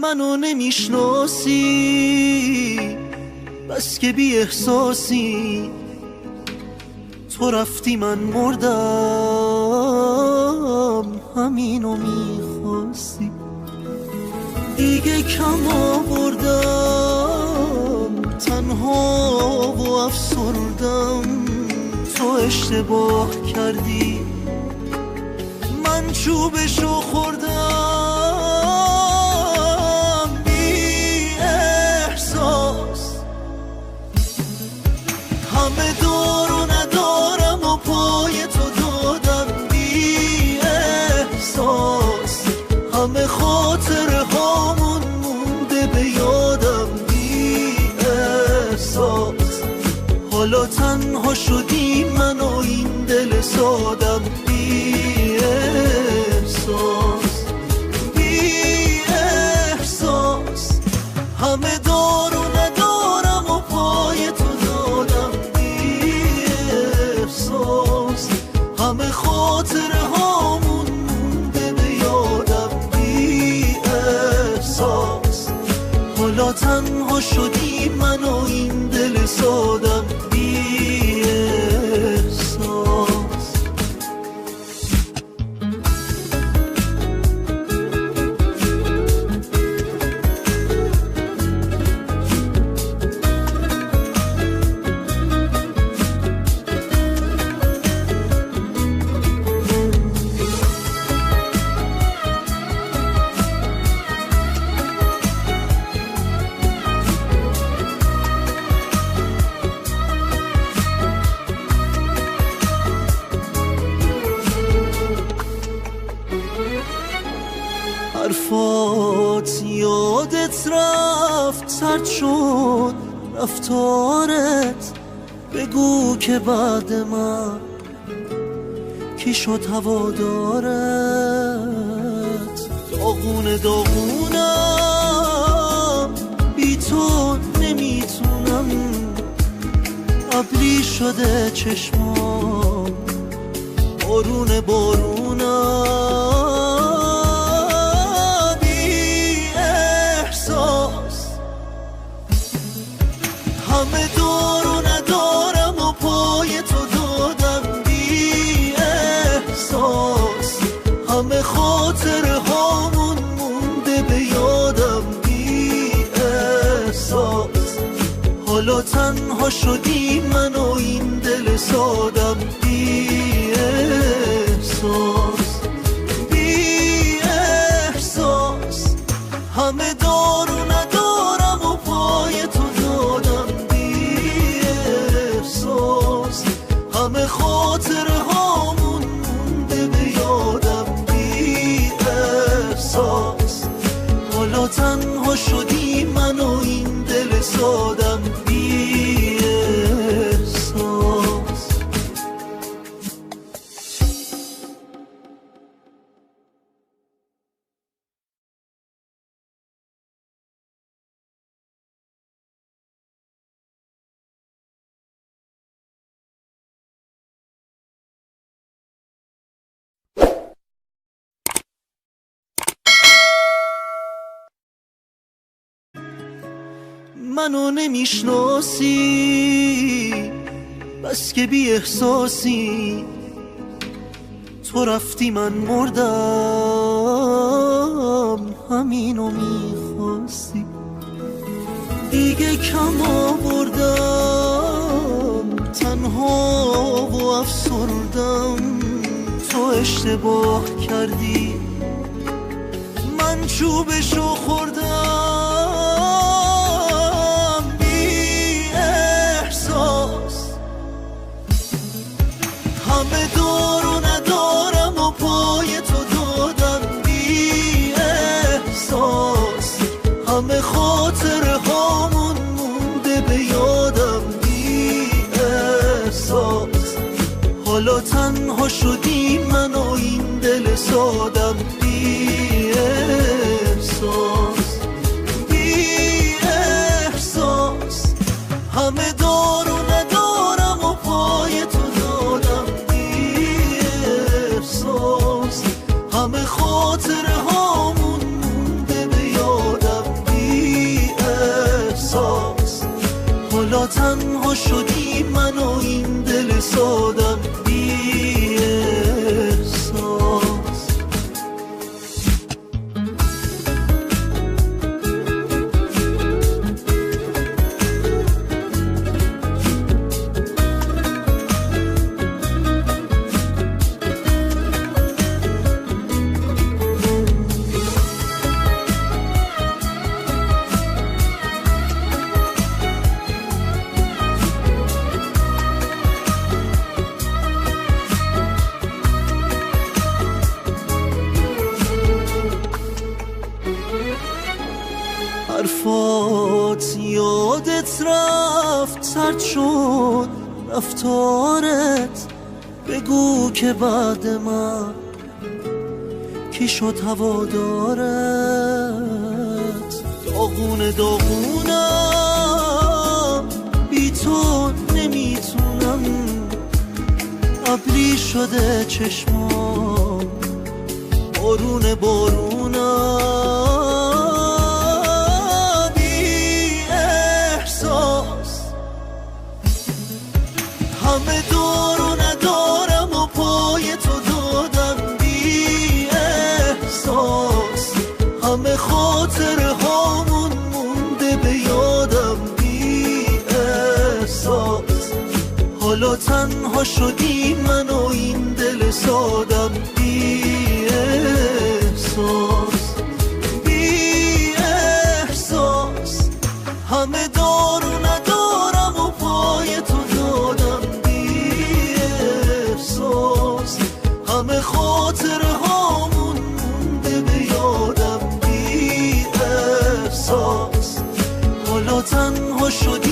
منو نمیشناسی بس که بی احساسی، تو رفتی من مردم همینو میخواستی. دیگه کم آوردم تنها و افسردم، تو اشتباه کردی من چوبشو خوردم. بی احساس همه دارو ندارم و پای تو دادم. بی احساس همه خاطره هامون مونده به یادم. بی احساس حالا تنها شدی من و این دل سادم. بی احساس بی احساس همه دارو ندارم و پای تو دادم. بی احساس همه خاطره هامون مونده به یادم. بی احساس حالا تنها شدی من و این دل سادم. بی احساس حرفات یادت رفت، سرد شد رفتارت، بگو که بعد من کی شد هوادارت. داغونه داغونم بی تو نمیتونم، ابری شده چشمام بارونه بارونم. همه دارو ندارم و پای تو دادم. بی احساس همه خاطره هامون مونده به یادم. بی احساس حالا تنها شدی من و این دل سادم. بی احساس بی احساس همه دارو ندارم و پای تو دادم. همه خاطره هامون مونده به یادم. بی احساس حالا تنها شدی من و این دل سادم. بی احساس منو نمیشناسی بس که بی احساسی، تو رفتی من مردم همینو میخواستی. دیگه کم آوردم تنها و افسردم، تو اشتباه کردی من چوبشو خوردم. همه دارو ندارم و پای تو دادم. بی احساس همه خاطره هامون مونده به یادم. بی احساس حالا تنها شدی من و این دل سادم. بی احساس بی احساس همه دارو ندارم و پای تو دادم. همه خاطره هامون مونده به یادم. سادم بی احساس. حرفات یادت رفت، سرد شد رفتارت، بگو که بعد من کی شد هوادارت. داغونه داغونم بی تو نمیتونم، ابری شده چشمام بارونه بارونم. همه دارو ندارم و پای تو دادم بی احساس. همه خاطره هامون مونده به یادم بی احساس. حالا تنها شدی من و این دل سادم بی احساس. بی احساس. همه دارو ندارم و پای تو دادم، همه خاطره هامون مونده به یادم بی احساس. حالا تنها شد